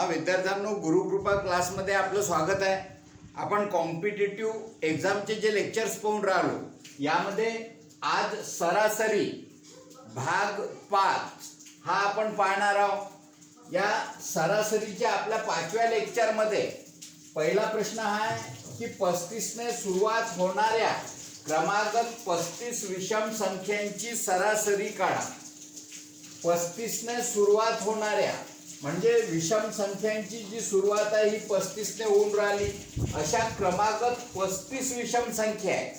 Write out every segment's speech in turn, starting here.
विद्यार्थ्यांनो, गुरुकृपा क्लासमध्ये आपलं स्वागत आहे. आपण कॉम्पिटिटिव्ह एक्झामचे जे लेक्चर्स पाहून राहिलो, यामध्ये आज सरासरी भाग 5 हा आपण पाहणार आहोत. या सरासरीच्या आपल्या 5व्या लेक्चरमध्ये पहिला प्रश्न हा आहे की 35 ने सुरुवात होणाऱ्या क्रमागत 35 विषम संख्यांची सरासरी काढा. 35 ने सुरुवात होणाऱ्या म्हणजे विषम संख्यांची जी सुरुवात आहे ही 35 ने होऊन राहिली, अशा क्रमागत 35 विषम संख्या आहे.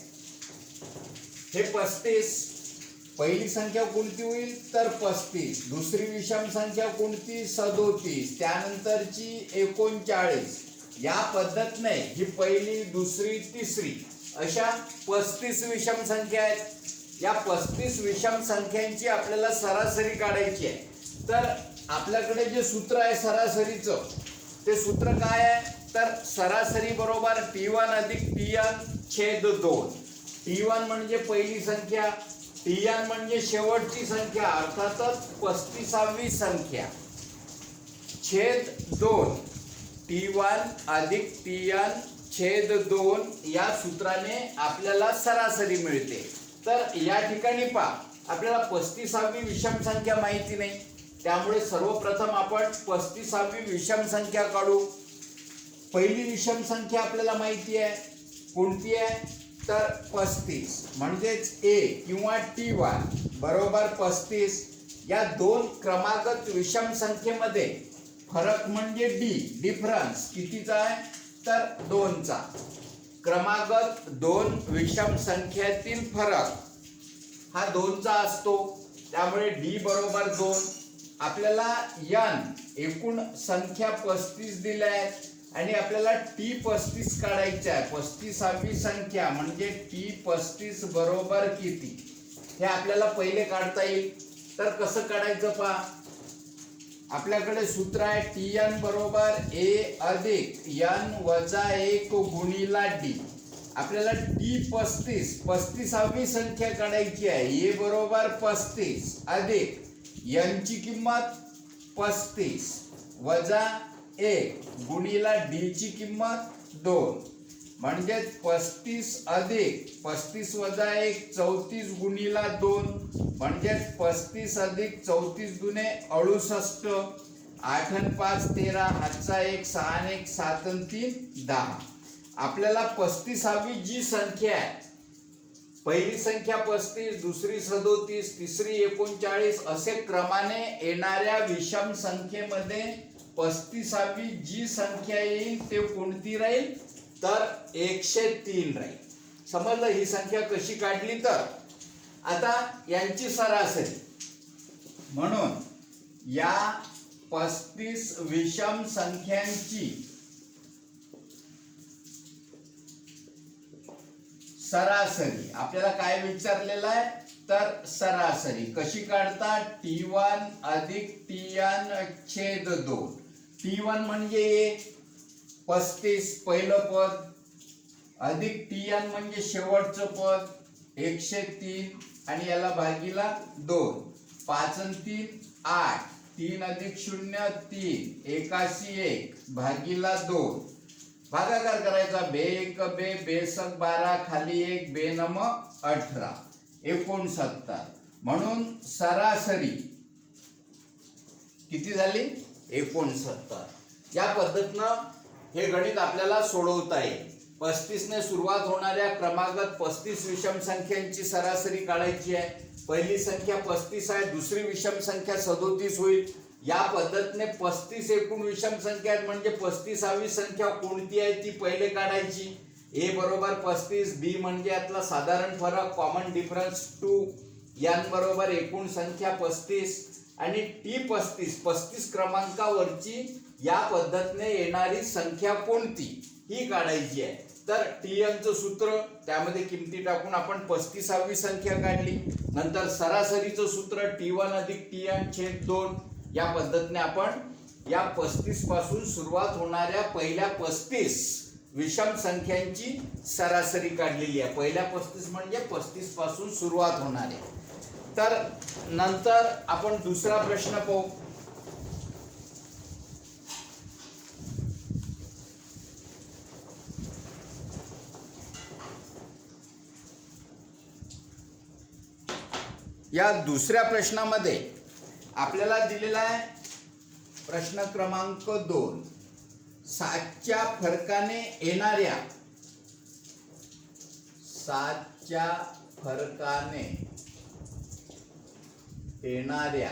हे 35 पहिली संख्या कोणती होईल तर 35, दुसरी विषम संख्या कोणती 37, त्यानंतरची 39. या पद्धतीने ही पहिली, दुसरी, तिसरी अशा 35 विषम संख्या आहेत. या 35 विषम संख्यांची आपल्याला सरासरी काढायची आहे. तर आपल्याकडे जे सूत्र आहे सरासरीचं, ते सूत्र काय आहे तर सरासरी बरोबर T1 अधिक Tn छेद 2. T1 म्हणजे पहिली संख्या, Tn म्हणजे शेवटची संख्या अर्थातच 35वी संख्या, छेद 2. T1 अधिक Tn छेद 2 या सूत्राने आपल्याला सरासरी मिळते. तर या ठिकाणी पहा, आपल्याला 35वी विषम संख्या माहिती नाही, त्यामुळे सर्वप्रथम आपण 35वी विषम संख्या काढू. पहिली विषम संख्या आपल्याला माहिती आहे, कोणती आहे तर 35 म्हणजेच A किंवा T1 बरोबर 35. या दोन क्रमागत विषम संख्येमध्ये फरक म्हणजे डिफरन्स कितीचा आहे तर 2चा. क्रमागत 2 विषम संख्येतील फरक हा 2चा असतो, त्यामुळे D बरोबर 2. आपल्याला n एकूण संख्या 35 दिल्या आहेत आणि आपल्याला T35 काढायची आहे. 35वी संख्या म्हणजे T35 बरोबर किती हे आपल्याला पहिले काढता येईल. तर कसं काढायचं पहा, आपल्याकडे सूत्र आहे Tn बरोबर A अधिक n वजा 1 गुणिला D. आपल्याला T35वी संख्या काढायची आहे. A बरोबर 35 अधिक n ची किंमत 35 वजा 1 गुणिला D ची किंमत 2 म्हणजे 35 अधिक 35 वजा 1 34 गुणिला 2 म्हणजे 35 अधिक 34 दुने 68. 8 आणि 5 13, हातचा 1 6 आणि 1 7 आणि 3 10. आपल्याला 35वी जी संख्या आहे, पहिली संख्या 35, दुसरी 37, तिसरी 39 असे क्रमाने येणाऱ्या विषम संख्येमध्ये 35वी जी संख्या येईल ते कोणती राहील तर 103 राहील. समजलं ही संख्या कशी काढली तर. आता यांची सरासरी म्हणून या 35 विषम संख्यांची सरासरी आपल्याला काय विचारलेलं आहे तर सरासरी कशी काढता T1 अधिक Tn छेद 2. T1 म्हणजे 35 पहिलं पद अधिक Tn म्हणजे शेवटचं पद 103 आणि याला भागीला 2. 5 आणि 3 8, 3 अधिक 0 3, 81 भागीला 2. भागाकार करायचा, बे 1 बे, बेसक 12, खाली 1, बे नम 18, 69. म्हणून सरासरी किती झाली 69. या पद्धतीनं हे गणित आपल्याला सोडवता येईल. 35 ने सुरुवात होणाऱ्या क्रमागत 35 विषम संख्यांची सरासरी काढायची आहे. पहिली संख्या 35 आहे, दुसरी विषम संख्या 37 होईल. या पद्धतीने 35 एकूण विषम संख्या आहेत, म्हणजे 35वी संख्या कोणती आहे ती पहिले काढायची. A बरोबर 35, B म्हणजे यातला साधारण फरक कॉमन डिफरन्स 2, n बरोबर एकूण संख्या 35 आणि T35 क्रमांकावरची या पद्धतीने येणारी संख्या कोणती ही काढायची आहे. तर Tn चं सूत्र, त्यामध्ये किमती टाकून आपण 35वी संख्या काढली. नंतर सरासरीचं सूत्र T1 अधिक Tn छेद 2. या पद्धतीने आपण या 35 पासून सुरुवात होणाऱ्या पहिल्या 35 विषम संख्यांची सरासरी काढलेली आहे. पहिल्या 35 म्हणजे 35 पासून सुरुवात होणारे. तर नंतर आपण दुसरा प्रश्न पाहू. या दुसऱ्या प्रश्नामध्ये आपल्याला दिलेला आहे प्रश्न क्रमांक 2. 7च्या फरकाने येणाऱ्या 7च्या फरकाने येणाऱ्या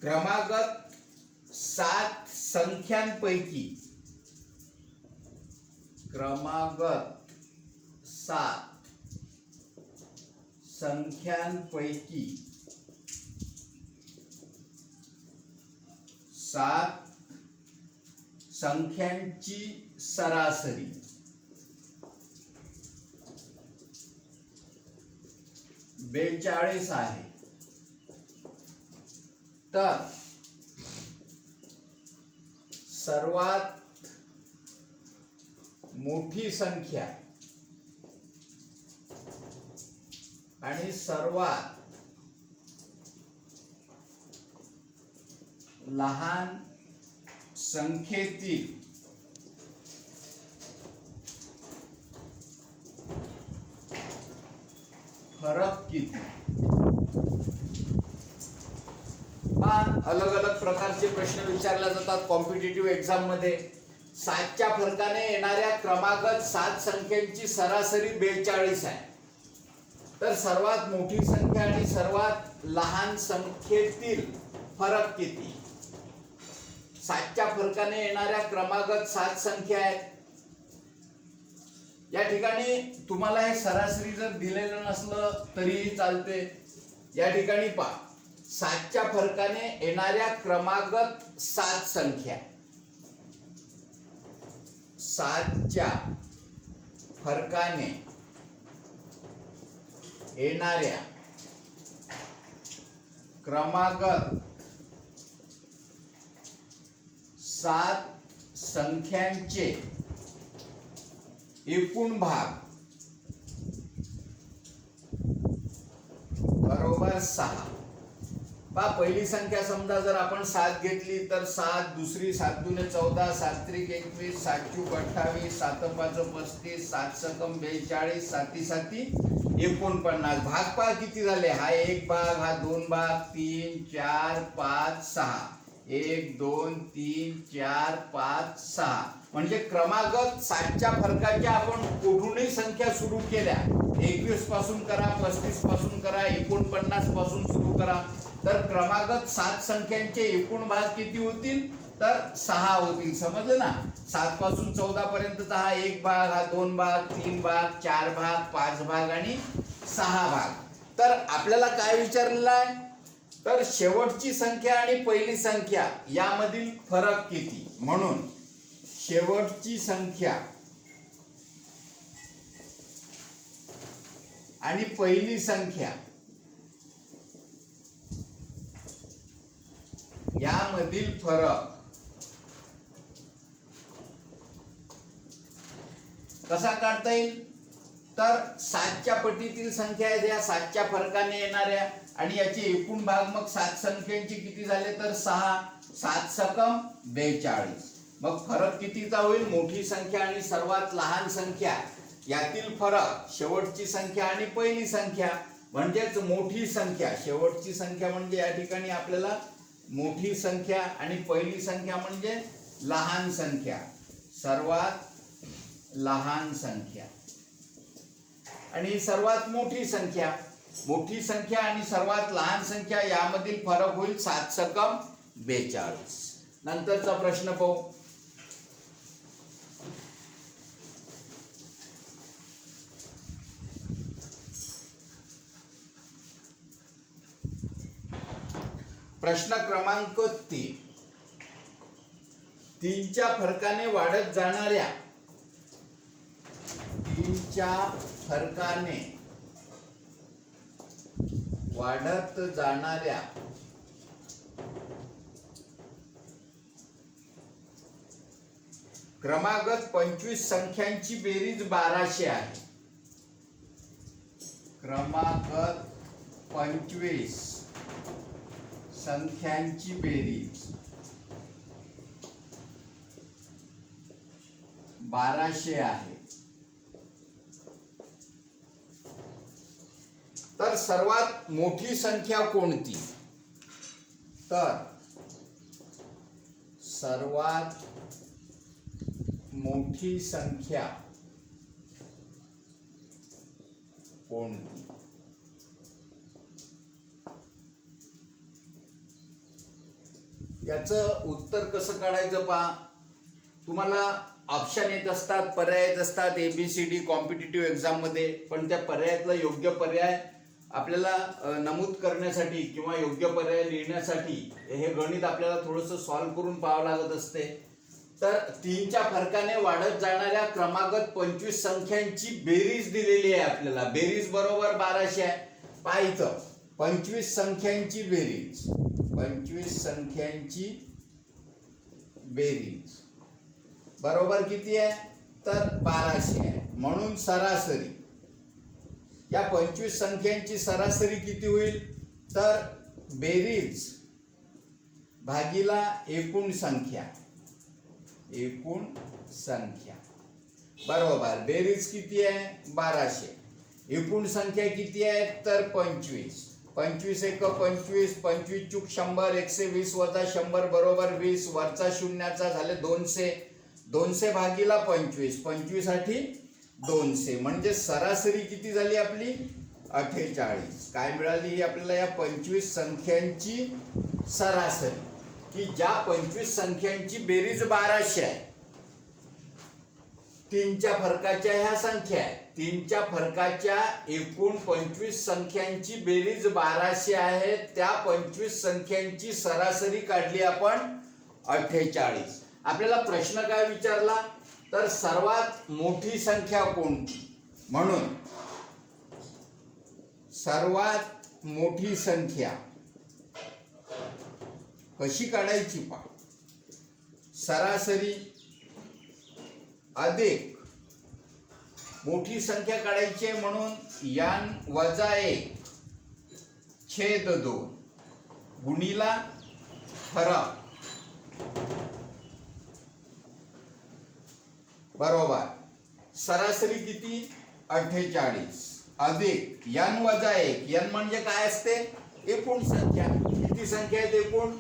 क्रमागत 7 संख्यांपैकी क्रमागत 7 संख्यांपैकी 7 संख्यांची सरासरी 42 आहे. तर सर्वात मोठी संख्या आणि सर्वात लहान संख्येतील फरक किती. अलग अलग प्रकारचे प्रश्न विचारले जातात कॉम्पिटिटिव्ह एक्झाम मध्ये. 7च्या फरकाने येणाऱ्या क्रमागत 7 संख्यांची सरासरी 42 आहे. तर सर्वात मोठी संख्या आणि सर्वात लहान संख्येतील फरक किती. 7च्या फरकाने येणाऱ्या क्रमागत 7 संख्या आहेत. या ठिकाणी तुम्हाला हे सरासरी जर दिलेलं नसलं तरीही चालते. या ठिकाणी पहा, 7च्या फरकाने येणाऱ्या क्रमागत 7 संख्या. 7च्या फरकाने येणाऱ्या क्रमागत 7 संख्यांचे एकूण भाग बरोबर 6. पहा, पहिली संख्या समजा जर आपण 7 घेतली तर 7, दुसरी 7 दुने 14, 7 त्रिक 21, 7 चूक 28, 7 पाच 35, 7 सकम 42, 7 साती 49. भाग पहा किती झाले. हा एक भाग, हा 2 भाग, 3 4 5 6. 1 2 3 4 5 6. म्हणजे क्रमागत 7च्या फरकाच्या आपण कुठूनही संख्या सुरू केल्या, 21 पासून करा, 35 पासून करा, 49 पासून सुरू करा, तर क्रमागत 7 संख्यांचे एकूण भाग किती होतील. तर 6 होतील. समजलं ना. 7 पासून 14 पर्यंतचा हा एक भाग, हा 2 भाग, 3 भाग, 4 भाग, 5 भाग आणि 6 भाग. तर आपल्याला काय विचारलेलं आहे, तर शेवटची संख्या आणि पहिली संख्या यामधील फरक किती. म्हणून शेवटची संख्या आणि पहिली संख्या यामधील फरक कसा काढता येईल. तर 7च्या पटीतील संख्या आहेत या 7च्या फरकाने येणाऱ्या, आणि याचे एकूण भाग मग 7 संख्यांचे किती झाले तर 6. 7 सकम 42. मग फरक कितीचा होईल. मोठी संख्या आणि सर्वात लहान संख्या यातील फरक शेवटची संख्या आणि पहिली संख्या. म्हणजेच मोठी संख्या, शेवटची संख्या म्हणजे या ठिकाणी आपल्याला मोठी संख्या आणि पहिली संख्या म्हणजे लहान संख्या, सर्वात लहान संख्या आणि सर्वात मोठी संख्या. मोठी संख्या आणि सर्वात लहान संख्या यामधील फरक होईल 7 सकम 42. नंतरचा प्रश्न पाहू. प्रश्न क्रमांक 3. 3च्या फरकाने वाढत जाणाऱ्या 3च्या फरकाने वाढत जाणाऱ्या क्रमागत 25 संख्यांची बेरीज 1200 आहे. क्रमागत 25 संख्यांची बेरीज 1200 आहे. तर सर्वात मोठी संख्या कोणती? तर सर्वात मोठी संख्या कोणती? याचं उत्तर कसं काढायचं पहा. तुम्हाला ऑप्शन येत असतात, पर्याय येत असतात ABCD कॉम्पिटिटिव्ह एक्झाम मध्ये, पण त्या पर्यायातला योग्य पर्याय आपल्याला नमूद करण्यासाठी किंवा योग्य पर्याय लिहिण्यासाठी हे गणित आपल्याला थोडंसं सॉल्व्ह करून पाहावं लागत असते. तर 3च्या फरकाने वाढत जाणाऱ्या क्रमागत 25 संख्यांची बेरीज दिलेली आहे आपल्याला. बेरीज बरोबर 1200 आहे. पहा इथं 25 संख्यांची बेरीज, 25 संख्यांची बेरीज बरोबर किती आहे? तर 1200 आहे. म्हणून सरासरी या 25 संख्यांची सरासरी किती होईल? तर बेरीज भागीला एकूण संख्या, एकूण संख्या बरोबर. बेरीज किती आहे? 1200. एकूण संख्या किती आहे? तर 25. 25 एक 25, 25 चूक 100, 120 वजा 100 बरोबर 20, वरचा शून्याचा झाले 200. 200 भागीला 25, 25 साठी 200, म्हणजे सरासरी किती झाली आपली? 48. काय मिळाली आपल्याला? या 25 संख्यांची सरासरी, की ज्या 25 संख्यांची बेरीज 1200 आहे. 3च्या फरकाच्या ह्या संख्या आहे. 3च्या फरकाच्या एकूण 25 संख्यांची बेरीज 1200 आहे. त्या 25 संख्यांची सरासरी काढली आपण 48. आपल्याला प्रश्न काय विचारला? तर सर्वात मोठी संख्या कोणती? म्हणून सर्वात मोठी संख्या कशी काढायची पहा. सरासरी अधिक मोठी संख्या काढायची आहे, म्हणून n वजा 1 छेद 2 गुणिला फरक बरोबर. सरासरी किती? 48 अधिक n वजा 1. n म्हणजे काय असते? एकूण संख्या. किती संख्या आहेत एकूण?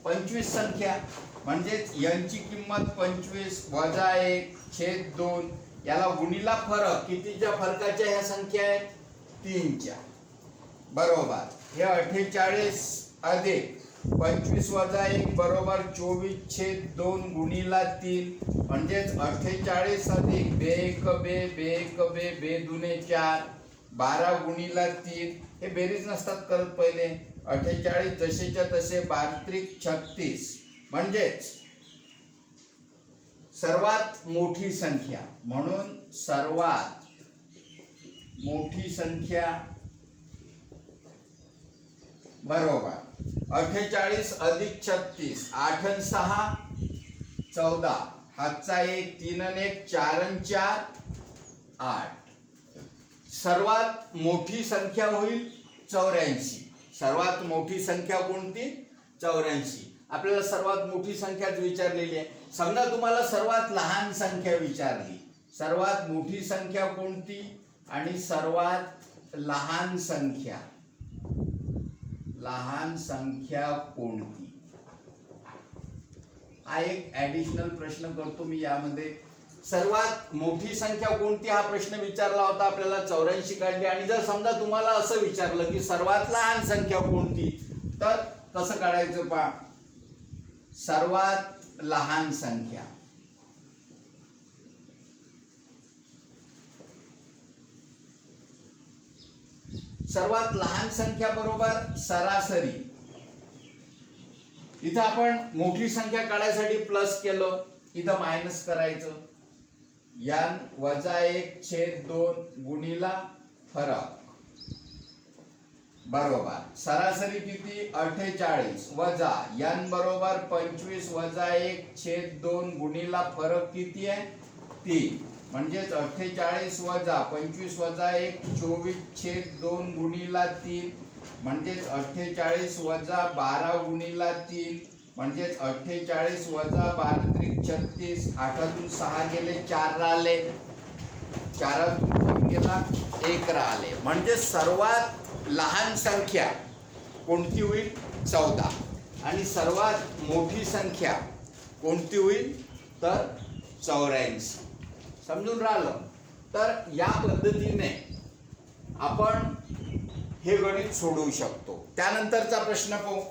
25 संख्या. म्हणजेच n ची किंमत 25 वजा 1 छेद 2, याला गुणिला फरक. कितीच्या फरकाच्या ह्या संख्या आहेत? 3च्या बरोबर. हे 48 अधिक 25 वजा 1 बरोबर 24 छेद 2 गुणिला 3, म्हणजेच 48 अधिक बे 1 बे बे 1 बे बे दुने 4 12 गुणिला 3. हे बेरीज नसतात करत पहिले. 48 जसेच्या तसे 12 36, म्हणजेच सर्वात मोठी संख्या. म्हणून सर्वात मोठी संख्या बरोबर 48 अधिक 36. 8 आणि 6 14, हातचा 1 3 आणि 1 4 आणि 4 8. सर्वात मोठी संख्या होईल 84. सर्वात मोठी संख्या कोणती? 84. आपल्याला सर्वात मोठी संख्याच विचारलेली आहे. समजा तुम्हाला सर्वात लहान संख्या विचारली. सर्वात मोठी संख्या कोणती आणि सर्वात लहान संख्या, लहान संख्या कोणती? हा एक ऍडिशनल प्रश्न करतो मी यामध्ये. सर्वात मोठी संख्या कोणती हा प्रश्न विचारला होता आपल्याला. 84 काढली. आणि जर समजा तुम्हाला असं विचारलं की सर्वात लहान संख्या कोणती, तर कसं काढायचं पहा. सर्वात लहान संख्या सर्वात लहान संख्या बरोबर सरासरी. इथं आपण मोठी संख्या काढायसाठी प्लस केलं, इथं मायनस करायचं. n वजा 1 छेद 2 गुणिला फरक बरोबर. सरासरी किती? 48 वजा n बरोबर 25 वजा 1 छेद 2 गुणिला फरक किती आहे? 3. म्हणजेच 48 वजा 25 वजा 1 24 छेद 2 गुणिला 3, म्हणजेच 48 वजा 12 गुणिला 3, म्हणजेच 48 वजा 12 36. 8तून 6 गेले 4 राहिले, 4तून 3 गेला 1 राहिले. म्हणजे सर्वात लहान संख्या कोणती होईल? 14. आणि सर्वात मोठी संख्या कोणती होईल? तर 84. समजून राहिलं? तर या पद्धतीने आपण हे गणित सोडवू शकतो. त्यानंतरचा प्रश्न पाहू.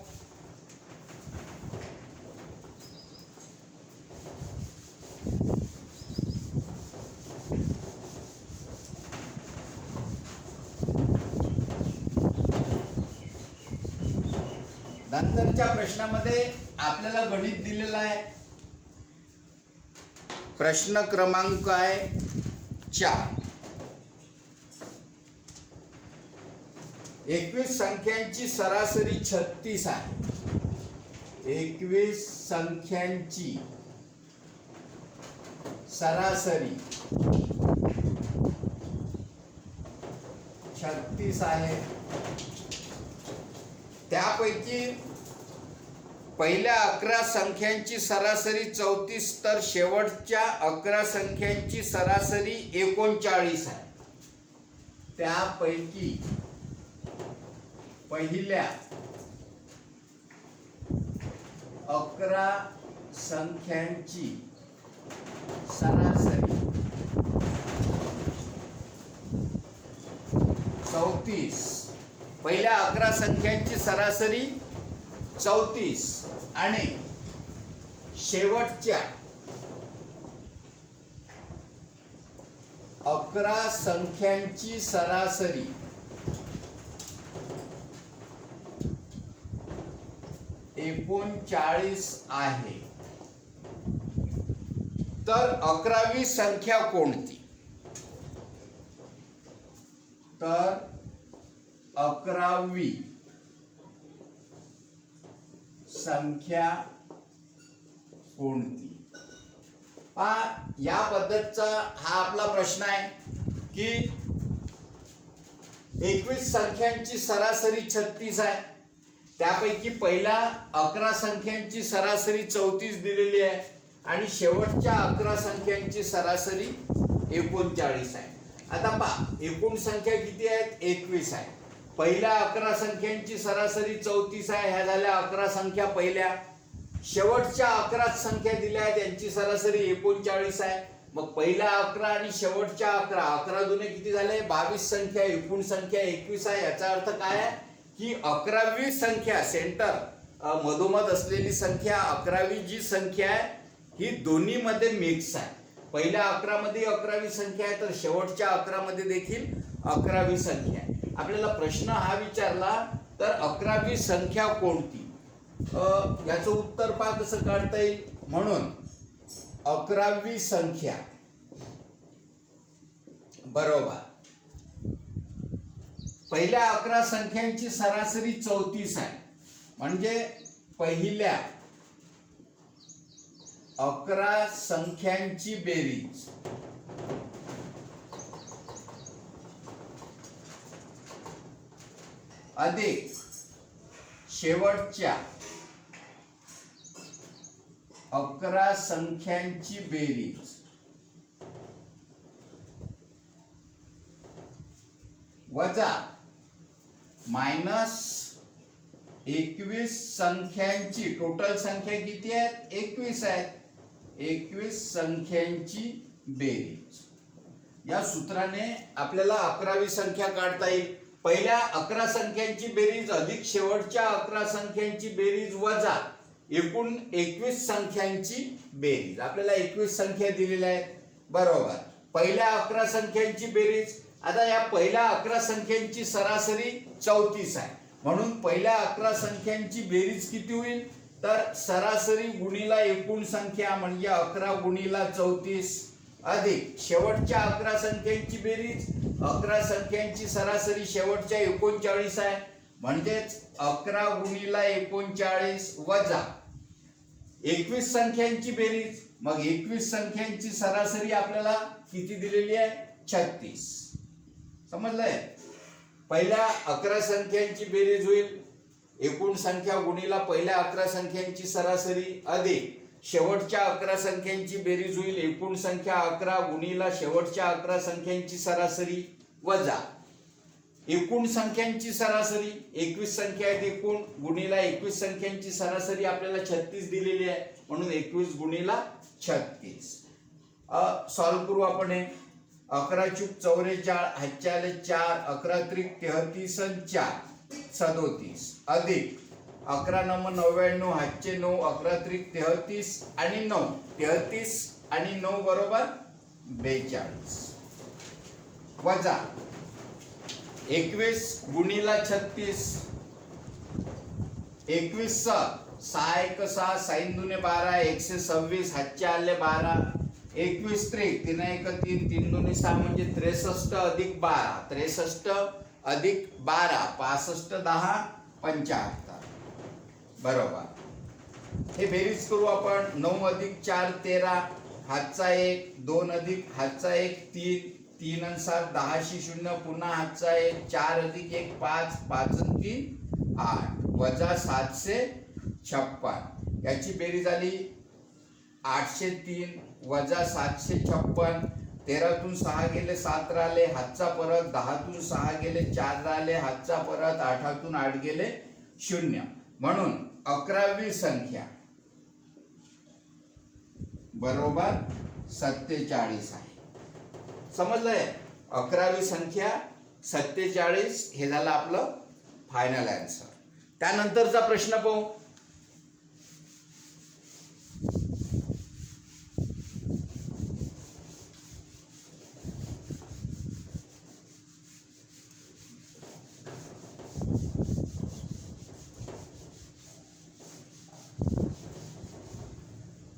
नंतरच्या प्रश्नामध्ये आपल्याला गणित दिलेला आहे. प्रश्न क्रमांक आहे 4. 21 संख्यांची सरासरी 36 आहे. 21 संख्यांची सरासरी 36 आहे. त्यापैकी पहिल्या 11 संख्यांची सरासरी 34 तर शेवटच्या 11 संख्यांची सरासरी 39 आहे. त्यापैकी पहिल्या 11 संख्यांची सरासरी 34. पहिल्या 11 संख्यांची सरासरी 34 आणि शेवटच्या 11 संख्यांची सरासरी 39 आहे. तर 11वी संख्या कोणती? तर 11वी संख्या कोणती? या पद्धतीचा हा आपला प्रश्न आहे की 21 संख्यांची सरासरी 36 आहे. त्यापैकी पहिल्या 11 संख्यांची सरासरी 34 दिलेली आहे आणि शेवटच्या 11 संख्यांची सरासरी 39 आहे. आता पहा, एकूण संख्या किती आहेत? 21 आहे. पहिल्या 11 संख्यांची सरासरी 34 आहे. ह्या झाल्या 11 संख्या पहिल्या. शेवटच्या 11 संख्या दिल्या आहेत, त्यांची सरासरी 39 आहे. मग पहिल्या 11 आणि शेवटच्या 11, 11 दुने किती झाले? 22 संख्या. एकूण संख्या 21 आहे. याचा अर्थ काय आहे की 11वी संख्या, सेंटर मधोमध असलेली संख्या 11वी जी संख्या आहे ही दोन्ही मध्ये मिक्स आहे. पहिल्या 11 मध्ये 11वी संख्या आहे तर शेवटच्या 11 मध्ये देखील 11वी संख्या आहे. आपल्याला प्रश्न हा विचारला तर 11वी संख्या कोणती? याचं उत्तर पहा कसं काढता येईल. म्हणून 11वी संख्या बरोबर पहिल्या 11 संख्यांची सरासरी 34 आहे. म्हणजे पहिल्या 11 संख्यांची बेरीज अधिक शेवटच्या 11 संख्यांची बेरीज वजा मायनस 21 संख्यांची, टोटल संख्या किती आहेत? 21 आहेत. 21 संख्यांची बेरीज. या सूत्राने आपल्याला 11वी संख्या काढता येईल. पहिल्या 11 संख्यांची बेरीज अधिक शेवटच्या 11 संख्यांची बेरीज वजा एकूण 21 संख्यांची बेरीज. आपल्याला 21 संख्या दिलेल्या आहेत बरोबर. पहिल्या 11 संख्यांची बेरीज. आता या पहिल्या 11 संख्यांची सरासरी 34 आहे. म्हणून पहिल्या 11 संख्यांची बेरीज किती होईल? तर सरासरी गुणिला एकूण संख्या म्हणजे 11 गुणिला 34 अधिक शेवटच्या 11 संख्यांची बेरीज. 11 संख्यांची सरासरी शेवटच्या 39 आहे म्हणजेच 11 गुणिला 39 वजा 21 संख्यांची बेरीज. मग 21 संख्यांची सरासरी आपल्याला किती दिलेली आहे? 36. समजलंय? पहिल्या 11 संख्यांची बेरीज होईल एकूण संख्या गुणिला पहिल्या 11 संख्यांची सरासरी अधिक शेवटच्या 11 संख्यांची बेरीज होईल एकूण संख्या 11 गुणिला शेवटच्या 11 संख्यांची सरासरी वजा एकूण संख्यांची सरासरी 21 संख्या आहेत एकूण, गुणिला 21 संख्यांची सरासरी आपल्याला 36 दिलेली आहे, म्हणून 21 गुणिला 36. सॉल्व करू आपण हे. 11 चूक 44, हातचे आले 4, 11 त्रिक 33 आणि 4 37 अधिक 11 नम 99, हातचे 9, 11 त्रिक 33 आणि 9, 33 आणि 9 बरोबर 42 वजा 21 गुणिला 36, 21 6 1 6, साइन दुने 12, 126, हातचे आले 12, 21 त्रिक 3 1 3, 3 दुने 6 म्हणजे 63 अधिक 12, 63 अधिक 12, 65 10 75 बरोबर. हे बेरीज करू आपण. 9 अधिक 4 13, हातचा 1, 2 अधिक हातचा 1 3, 3 आणि 7 10 0, पुन्हा हातचा 1, 4 अधिक 1 5, 5 आणि 3 8 वजा 756. याची बेरीज आली 803 वजा 756. 13तून 6 गेले 7 राहिले, हातचा परत 10तून 6 गेले 4 राहिले, हातचा परत 8तून 8 गेले 0, म्हणून 11वी संख्या बरोबर 47 आहे. समजलंय? 11वी संख्या 47 हे झालं आपलं फायनल आन्सर. त्यानंतरचा प्रश्न पाहू.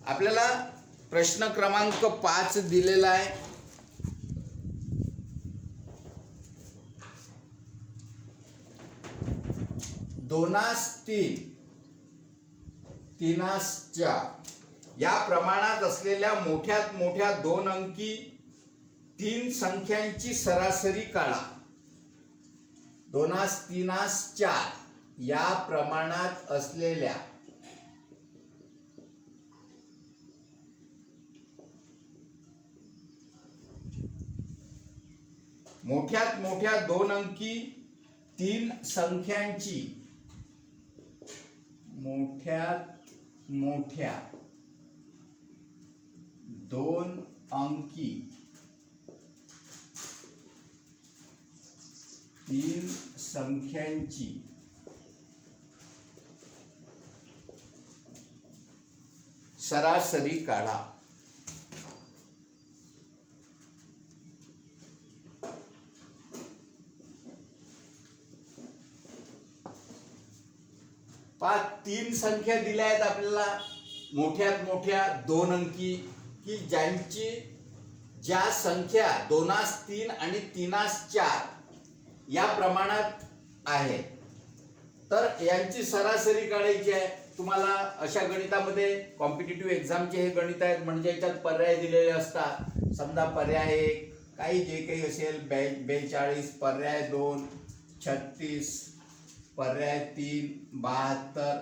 आपल्याला प्रश्न क्रमांक 5 दिलेला आहे. दोनास 3 तीनास 4 या प्रमाणात असलेल्या मोठ्यात मोठ्या 2 अंकी 3 संख्यांची सरासरी काढा. दोनास तीनास 4 या प्रमाणात असलेल्या मोठ्यात मोठ्या 2 अंकी 3 संख्यांची मोठ्यात मोठ्या 2 अंकी 3 संख्यांची सरासरी काढा. तीन संख्या दिल्या आहेत आपल्याला मोठ्यात मोठ्या 2 अंकी, की ज्या संख्या 2 3 आणि 3 4 या प्रमाणात आहे, तर यांची सरासरी काढायची आहे. तुम्हाला अशा गणितामध्ये कॉम्पिटिटिव्ह एक्झामचे हे गणित आहेत, म्हणजे याच्यात पर्याय दिलेले असतात. समजा पर्याय 1 काही जे काही असेल 42, पर्याय 2 36, पर्याय 3 72,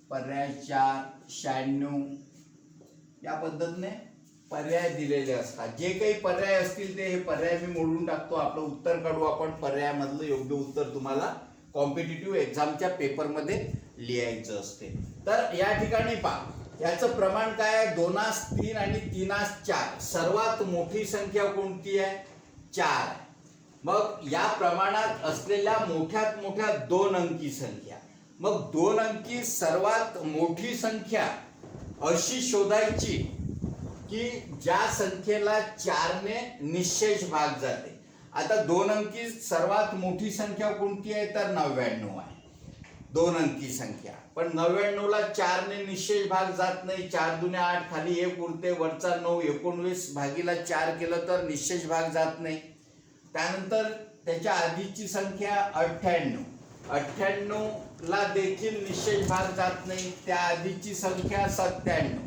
पर्याय 4 96 या पद्धतीने पर्याय दिलेले असतात. जे काही पर्याय असतील ते हे पर्याय मी मोडून टाकतो. आपलं उत्तर काढू आपण. पर्यायामधलं योग्य उत्तर तुम्हाला कॉम्पिटिटिव्ह एक्झामच्या पेपरमध्ये लिहायचं असते. तर या ठिकाणी पहा, याचं प्रमाण काय आहे? 2 3 आणि 3 4. सर्वात मोठी संख्या कोणती आहे? 4. मग या प्रमाणात असलेल्या मोठ्यात मोठ्या 2 अंकी संख्या, मग 2 अंकी सर्वात मोठी संख्या अशी शोधायची की ज्या संख्येला 4 ने निश्चेष भाग जाते. आता 2 अंकी सर्वात मोठी संख्या कोणती आहे? तर 99 आहे 2 अंकी संख्या. पण 99 ला 4 ने निश्चेष भाग जात नाही. 4 दुने 8, खाली 1 उरते, वरचा 9, 19 भागीला 4 केलं तर निश्चेष भाग जात नाही. त्यानंतर त्याच्या आधीची संख्या 98, 98 ला देखील निश्चेष भाग जात नाही. त्या आधीची संख्या 97,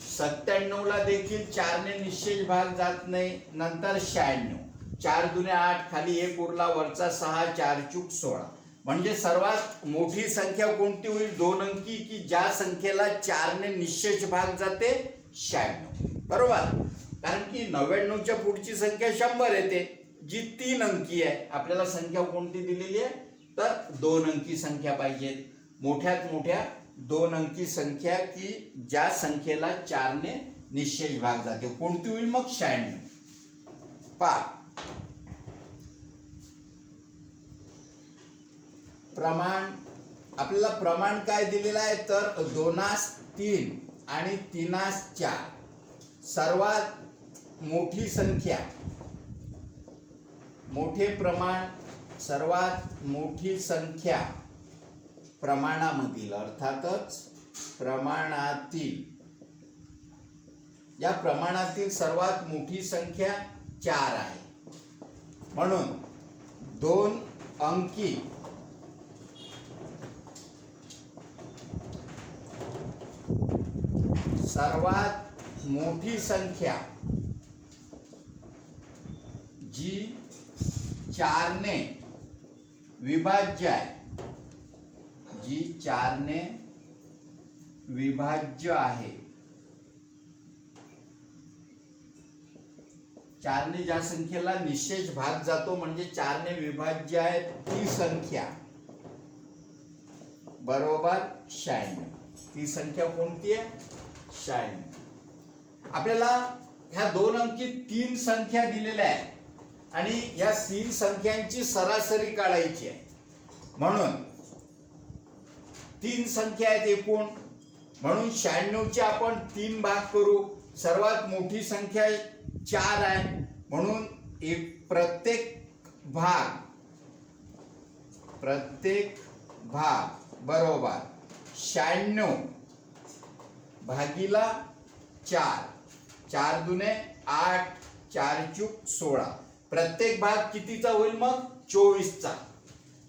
97 ला देखील 4 ने निश्चेष भाग जात नाही. नंतर 96, 4 दुने 8, खाली 1 उरला, वरचा 6, 4 चूक 16. म्हणजे सर्वात मोठी संख्या कोणती होईल? 2 अंकी की ज्या संख्येला 4 ने निश्चेष भाग जाते 96. बरोबर, कारण की 99च्या पुढची संख्या 100 येते. जी 3 अंकी आहे. आपल्याला संख्या कोणती दिलेली आहे तर 2 अंकी संख्या पाहिजे. मोठ्यात मोठ्या 2 अंकी संख्या की ज्या संख्येला 4 ने निश्चय भाग जाते. कोणती होईल मग 96. प्रमाण आपल्याला प्रमाण काय दिलेलं आहे तर 2:3 आणि 3:4 सर्वात मोठी संख्या मोठे प्रमाण सर्वात मोठी संख्या प्रमाणामधील अर्थातच प्रमाणातील या प्रमाणातील सर्वात मोठी संख्या 4 आहे. म्हणून 2 अंकी सर्वात मोठी संख्या जी 4 ने विभाज्य आहे जी 4 ने विभाज्य आहे. 4 ने ज्या संख्येला निशेष भाग जातो म्हणजे 4 ने विभाज्य आहे ती संख्या बरोबर 96. ती संख्या कोणती आहे 96. आपल्याला ह्या 2 अंकी 3 संख्या दिलेल्या आहेत आणि या 3 संख्यांची सरासरी काढायची आहे. म्हणून 3 संख्या आहेत एकूण. म्हणून 96 चे आपण 3 भाग करू. सर्वात मोठी संख्या 4 आहे म्हणून एक प्रत्येक भाग बरोबर 96 भागीला 4. 4 दुने 8 4 चूक 16. प्रत्येक भाग कितीचा होईल मग 24चा.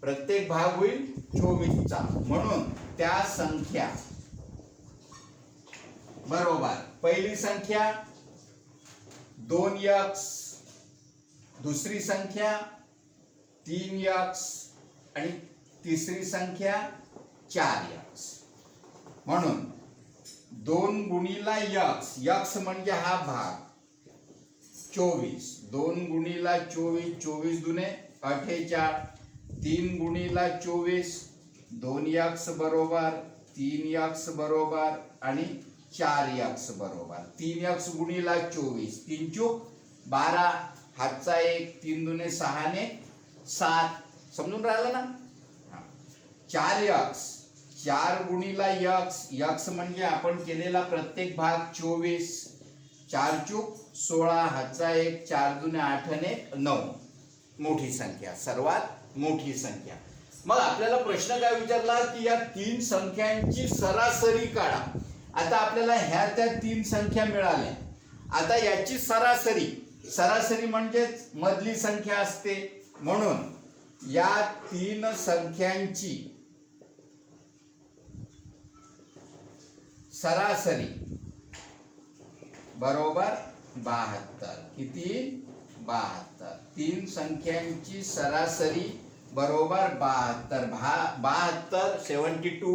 प्रत्येक भाग होईल 24चा. म्हणून त्या संख्या बरोबर पहिली संख्या 2x, दुसरी संख्या 3x आणि तिसरी संख्या 4x. म्हणून 2 गुणिला x म्हणजे हा भाग 24. 2 गुणिला 24 24 दुने 48. 3 गुणिला 24 2x बरोबर 3x बरोबर आणि 4x बरोबर 3x गुणिला 24 3 चूक 12 हातचा 1 3 दुने 6 ने 7. समजून राहिलं ना. 4x 4 गुणिला x म्हणजे आपण केलेला प्रत्येक भाग 24. 4 चूक 16 हातचा 1 4 दुने 8 ने 9. मोठी संख्या सर्वात मोठी संख्या. मग आपल्याला प्रश्न काय विचारला की या 3 संख्यांची सरासरी काढा. आता आपल्याला ह्या त्या 3 संख्या मिळाल्या. आता याची सरासरी म्हणजेच मधली संख्या असते. म्हणून या 3 संख्यांची सरासरी बरोबर 72. किती 72. 3 संख्यांची सरासरी बरोबर 72. 72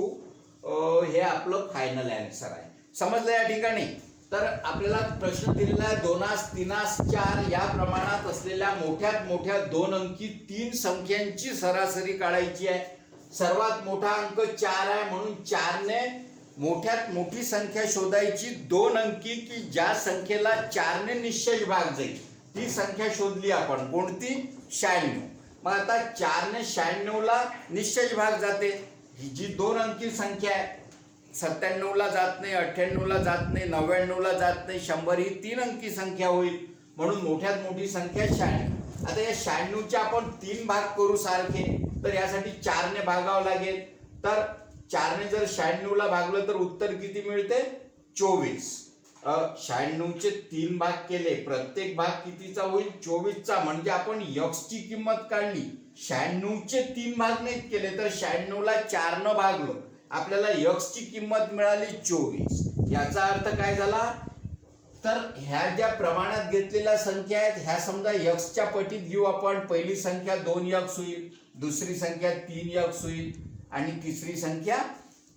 हे आपलं फायनल आन्सर आहे. समजलं या ठिकाणी. तर आपल्याला प्रश्न दिलेला आहे 2:3:4 या प्रमाणात असलेल्या मोठ्यात मोठ्या 2 अंकी 3 संख्यांची सरासरी काढायची आहे. सर्वात मोठा अंक 4 आहे म्हणून 4 ने मोठ्यात मोठी संख्या शोधायची 2 अंकी की ज्या संख्येला 4 ने निश्चय भाग जाईल ती संख्या शोधली आपण. कोणती 96. मग आता 4 ने 96 ला निश्चय भाग जाते. ही जी 2 अंकी संख्या आहे 97 ला जात नाही 98 ला जात नाही 99 ला जात नाही 100 ही 3 अंकी संख्या होईल. म्हणून मोठ्यात मोठी संख्या 96. आता या 96 चे आपण 3 भाग करू सारखे. तर यासाठी 4 ने भागावं लागेल. तर 4 ने जर 96 ला भागलं तर उत्तर किती मिळते 24. 96 चे 3 भाग केले. प्रत्येक भाग कितीचा होईल 24चा. म्हणजे आपण x ची किंमत काढली. 96 चे 3 भाग नाहीत केले तर 96 ला 4 न भागलो आपल्याला x ची किंमत मिळाली 24. याचा अर्थ काय झाला तर ह्या ज्या प्रमाणात घेतलेल्या संख्या आहेत ह्या समजा x च्या पटीत घेऊ आपण. पहिली संख्या 2x होईल, दुसरी संख्या 3x होईल आणि तिसरी संख्या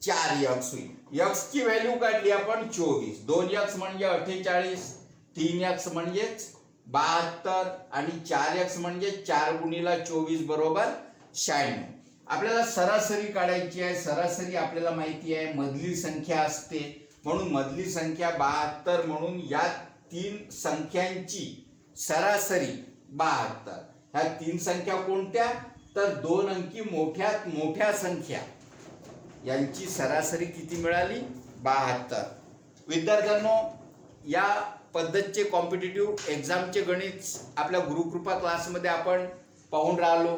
4x होईल. x ची व्हॅल्यू काढली आपण 24. 2x म्हणजे 48, 3x म्हणजे 72 आणि 4x म्हणजे 4 गुणिला 24 बरोबर 96. आपल्याला सरासरी काढायची आहे. सरासरी आपल्याला माहिती आहे मधली संख्या असते, म्हणून मधली संख्या 72 म्हणून या तीन संख्यांची सरासरी 72. ह्या तीन संख्या कोणत्या, तर दोन अंकी मोठ्यात मोठ्या संख्या यांची सरासरी किती मिळाली, 72. विद्यार्थ्यांनो, या पद्धतचे कॉम्पिटिटिव्ह एक्झामचे गणित आपल्या गुरुकृपा क्लासमध्ये आपण पाहून राहिलो.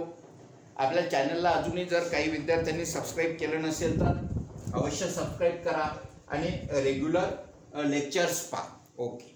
आपल्या चॅनलला अजूनही जर काही विद्यार्थ्यांनी सबस्क्राईब केलं नसेल तर अवश्य सबस्क्राईब करा आणि रेग्युलर लेक्चर्स पहा. ओके.